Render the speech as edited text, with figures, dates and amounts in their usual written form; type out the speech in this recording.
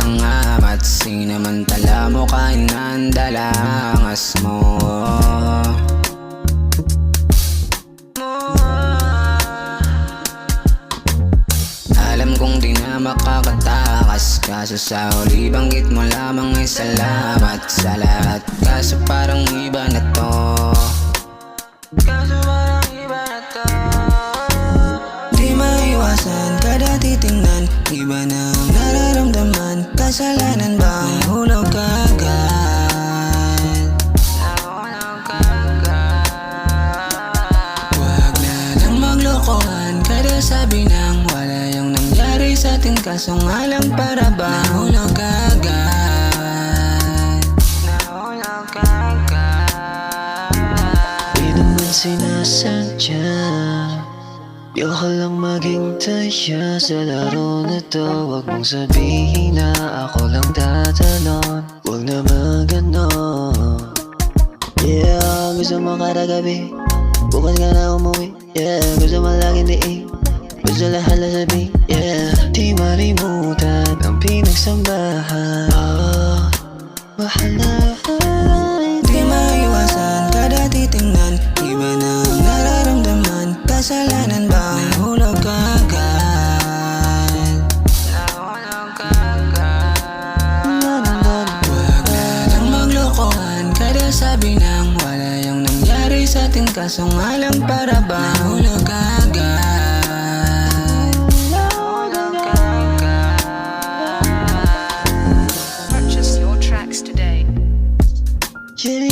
tanga at sinamantala mo kahit nandalangas mo. Alam kong di na makakatakas, kaso sa huli banggit mo lamang ay salamat sa lahat. Kaso parang iba na to, kaso parang iba na to. Di maiwasan kada titingnan, iba na ang nararamdaman. Kasalanan ba ang hulog ka agad? Nahulog ka agad. Huwag na nang maglokohan, kada sabi nang wala yung nangyari sa atin. Kaso nga lang para ba nahulog ka agad? Nahulog ka agad. Di naman sinasadya, ayoko lang maging taya sa laro na to. Huwag mong sabihin na ako lang tatalon, huwag naman ganon. Yeah, gusto mo kada gabi, bukas ka na umuwi. Yeah, gusto mo laging diin, gusto lahat na sabi. Yeah, di malimutan ang pinagsambahan. Oh, mahal na. Di maiwasan kada titingnan, iba na ang nararamdaman. Kasalanan ba ang hulog ka agad? Nahulog ka agad. Huwag na nang maglokohan, kada sabi nang wala yung nangyari sa atin. Kaso nga lang para ba nahulog ka agad? Nahulog ka agad. Purchase your tracks today. Yeah,